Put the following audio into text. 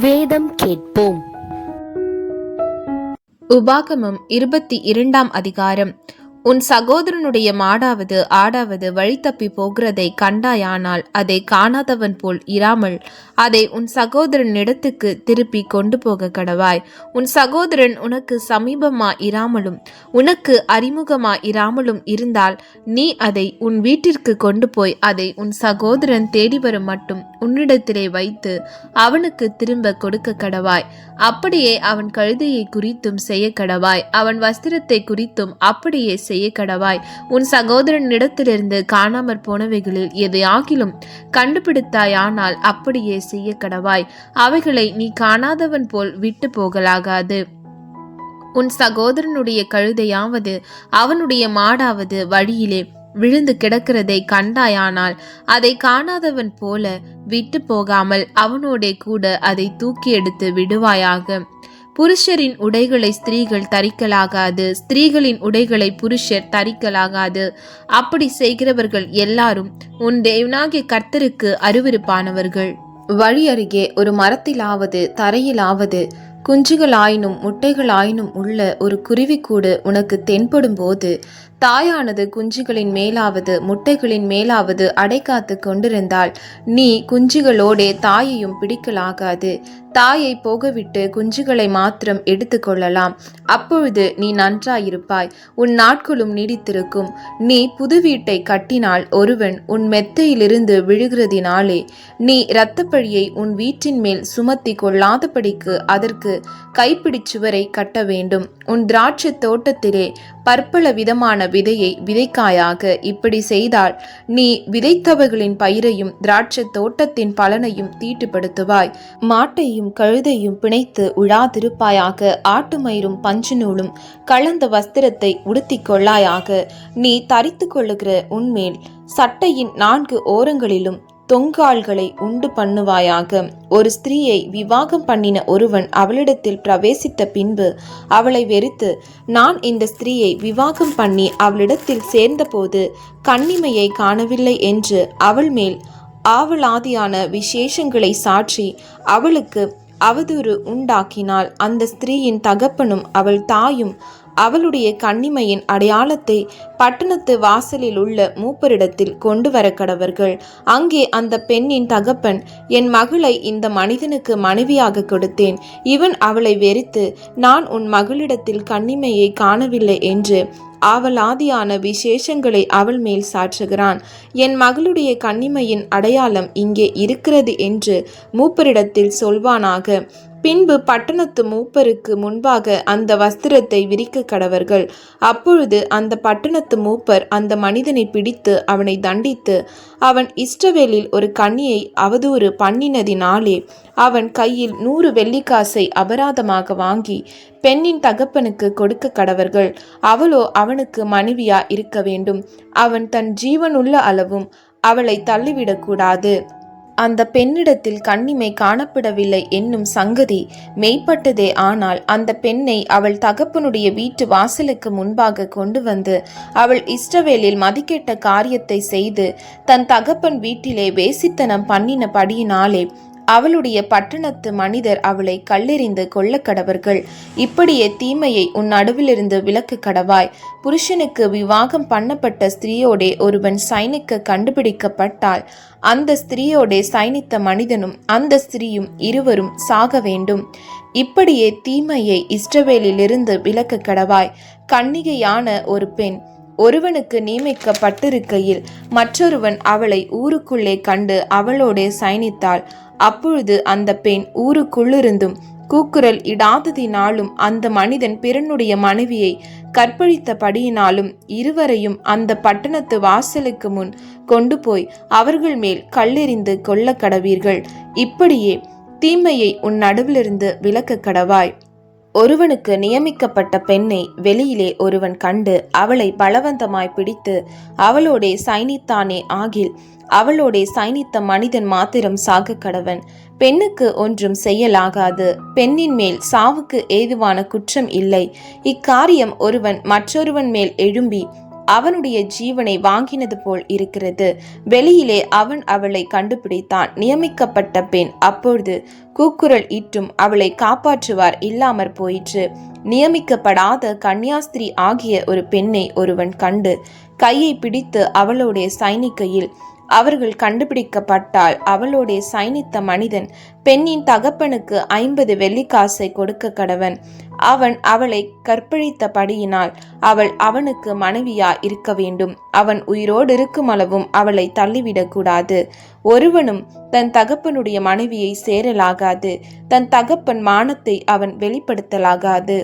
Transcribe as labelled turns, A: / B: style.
A: வேதம் கேட்போம்.
B: உபாகமம் 22 அதிகாரம். உன் சகோதரனுடைய மாடாவது ஆடாவது வழி தப்பி போகிறதை கண்டாயானால் அதை காணாதவன் போல் இராமல் அதை உன் சகோதரனிடத்துக்கு திருப்பி கொண்டு போக கடவாய். உன் சகோதரன் உனக்கு சமீபமா இராமலும் உனக்கு அறிமுகமா இராமலும் இருந்தால் நீ அதை உன் வீட்டிற்கு கொண்டு போய் அதை உன் சகோதரன் தேடி வரும் மட்டும் உன்னிடத்திலே வைத்து அவனுக்கு திரும்ப கொடுக்க கடவாய். அப்படியே அவன் கழுதையை குறித்தும் செய்ய கடவாய், அவன் வஸ்திரத்தை குறித்தும் அப்படியே செய்ய கடவாய். உன் சகோதரனிடத்திலிருந்து காணாமற் போனவைகளில் எதையாகிலும் கண்டுபிடித்தாயானால் அப்படியே செய்ய கடவாய். அவைகளை நீ காணாதவன் போல் விட்டு போகலாகாது. உன் சகோதரனுடைய கழுதையாவது அவனுடைய மாடாவது வழியிலே விழுந்து கிடக்கிறதை கண்டாயானால் அதை காணாதவன் போல விட்டு போகாமல் அவனோடே கூட அதை தூக்கி எடுத்து விடுவாயாக. புருஷரின் உடைகளை ஸ்திரீகள் தரிக்கலாகாது, ஸ்திரீகளின் உடைகளை புருஷர் தரிக்கலாகாது. அப்படி செய்கிறவர்கள் எல்லாரும் உன் தேவனாகிய கர்த்தருக்கு அருவருப்பானவர்கள். வழி அருகே ஒரு மரத்திலாவது தரையிலாவது குஞ்சுகளாயினும் முட்டைகளாயினும் உள்ள ஒரு குருவிக்கூடு உனக்கு தென்படும் போது தாயானது குஞ்சுகளின் மேலாவது முட்டைகளின் மேலாவது அடைக்காத்து கொண்டிருந்தால் நீ குஞ்சுகளோடே தாயையும் பிடிக்கலாகாது. தாயை போகவிட்டு குஞ்சுகளை மாத்திரம் எடுத்து கொள்ளலாம். அப்பொழுது நீ நன்றாயிருப்பாய், உன் நாட்களும் நீடித்திருக்கும். நீ புது வீட்டை கட்டினால் ஒருவன் உன் மெத்தையிலிருந்து விழுகிறதினாலே நீ இரத்தப்பழியை உன் வீட்டின் மேல் சுமத்தி கொள்ளாதபடிக்கு அதற்கு கைப்பிடிச்சுவரை கட்ட வேண்டும். உன் திராட்சை தோட்டத்திலே பற்பல விதமான விதையை விதைக்காயாக. இப்படி செய்தால் நீ விதைத்தவர்களின் பயிரையும் திராட்சை தோட்டத்தின் பலனையும் தீட்டுப்படுத்துவாய். மாட்டையும் கழுதையும் பிணைத்து உழாதிருப்பாயாக. ஆட்டு மயிரும் பஞ்சு நூலும் கலந்த வஸ்திரத்தை உடுத்திக் கொள்ளாயாக. நீ தரித்து கொள்ளுகிற உன்மேல் சட்டையின் 4 ஓரங்களிலும் தொங்கால்களை உண்டு பண்ணுவாயாக. ஒரு ஸ்திரீயை விவாகம் பண்ணின ஒருவன் அவளிடத்தில் பிரவேசித்த பின்பு அவளை வெறுத்து, நான் இந்த ஸ்திரீயை விவாகம் பண்ணி அவளிடத்தில் சேர்ந்தபோது கன்னிமையை காணவில்லை என்று அவள் மேல் ஆவலாதியான விசேஷங்களை சாற்றி அவளுக்கு அவதூறு உண்டாக்கினால் அந்த ஸ்திரீயின் தகப்பனும் அவள் தாயும் அவளுடைய கன்னிமையின் அடையாளத்தை பட்டணத்து வாசலில் உள்ள மூப்பரிடத்தில் கொண்டு வர கடவர்கள். அங்கே அந்த பெண்ணின் தகப்பன், என் மகளை இந்த மனிதனுக்கு மனைவியாக கொடுத்தேன், இவன் அவளை வெறுத்து நான் உன் மகளிடத்தில் கன்னிமையை காணவில்லை என்று ஆவலாதியான விசேஷங்களை அவள் மேல் சாற்றுகிறான். என் மகளுடைய கன்னிமையின் அடையாளம் இங்கே இருக்கிறது என்று மூப்பரிடத்தில் சொல்வானாக. பின்பு பட்டணத்து மூப்பருக்கு முன்பாக அந்த வஸ்திரத்தை விரிக்க கடவர்கள். அப்பொழுது அந்த பட்டணத்து மூப்பர் அந்த மனிதனை பிடித்து அவனை தண்டித்து, அவன் இஸ்ரவேலில் ஒரு கன்னியை அவதூறு பண்ணினதினாலே அவன் கையில் 100 வெள்ளிக்காசை அபராதமாக வாங்கி பெண்ணின் தகப்பனுக்கு கொடுக்க கடவர்கள். அவளோ அவனுக்கு மனைவியா இருக்க வேண்டும். அவன் தன் ஜீவனுள்ள அளவும் அவளை தள்ளிவிடக்கூடாது. அந்த பெண்ணிடத்தில் கன்னிமை காணப்படவில்லை என்னும் சங்கதி மெய்ப்பட்டதே. ஆனால் அந்த பெண்ணை அவள் தகப்பனுடைய வீட்டு வாசலுக்கு முன்பாக கொண்டு வந்து அவள் இஸ்ரவேலில் மதிக்கெட்ட காரியத்தை செய்து தன் தகப்பன் வீட்டிலே வேசித்தனம் பண்ணினபடியினாலே அவளுடைய பட்டணத்து மனிதர் அவளை கல்லெறிந்து கொல்ல கடவர்கள். இப்படியே தீமையை உன் நடுவிலிருந்து விலக்கு கடவாய். புருஷனுக்கு விவாகம் பண்ணப்பட்ட ஸ்திரீயோடே ஒருவன் சைனிக்க கண்டுபிடிக்கப்பட்டால் அந்த ஸ்திரீயோடே சைனித்த மனிதனும் அந்த ஸ்திரீயும் இருவரும் சாக வேண்டும். இப்படியே தீமையை இஸ்ரவேலிலிருந்து விலக்கு கடவாய். கன்னிகையான ஒரு பெண் ஒருவனுக்கு நியமிக்கப்பட்டிருக்கையில் மற்றொருவன் அவளை ஊருக்குள்ளே கண்டு அவளோடே சயனித்தாள். அப்பொழுது அந்த பெண் ஊருக்குள்ளிருந்தும் கூக்குரல் இடாததினாலும் அந்த மனிதன் பிறனுடைய மனைவியை கற்பழித்தபடியினாலும் இருவரையும் அந்த பட்டணத்து வாசலுக்கு முன் கொண்டு போய் அவர்கள் மேல் கல்லெறிந்து கொல்ல கடவீர்கள். இப்படியே தீமையை உன் நடுவிலிருந்து விலக்க கடவாய். ஒருவனுக்கு நியமிக்கப்பட்ட பெண்ணை வெளியிலே ஒருவன் கண்டு அவளை பலவந்தமாய் பிடித்து அவளோடே சைனித்தானே ஆகில் அவளோடே சைனித்த மனிதன் மாத்திரம் சாக கடவன். பெண்ணுக்கு ஒன்றும் செய்யலாகாது. பெண்ணின் மேல் சாவுக்கு ஏதுவான குற்றம் இல்லை. இக்காரியம் ஒருவன் மற்றொருவன் மேல் எழும்பி அவனுடைய ஜீவனை வாங்கினது போல் இருக்கிறது. வெளியிலே அவன் அவளை கண்டுபிடித்தான். நியமிக்கப்பட்ட பெண். அப்பொழுது கூக்குரல் இட்டும் அவளை காப்பாற்றுவார் இல்லாமற் போயிற்று. நியமிக்கப்படாத கன்னியாஸ்திரி ஆகிய ஒரு பெண்ணை ஒருவன் கண்டு கையை பிடித்து அவளுடைய சைனிக்கையில் அவர்கள் கண்டுபிடிக்கப்பட்டால் அவளோட சைனித்த மனிதன் பெண்ணின் தகப்பனுக்கு 50 வெள்ளிக்காசை கொடுக்க கடவன். அவன் அவளை கற்பழித்தபடியினால் அவள் அவனுக்கு மனைவியா இருக்க வேண்டும். அவன் உயிரோடு இருக்கும் அளவும் அவளை தள்ளிவிடக்கூடாது. ஒருவனும் தன் தகப்பனுடைய மனைவியை சேரலாகாது. தன் தகப்பன் மானத்தை அவன் வெளிப்படுத்தலாகாது.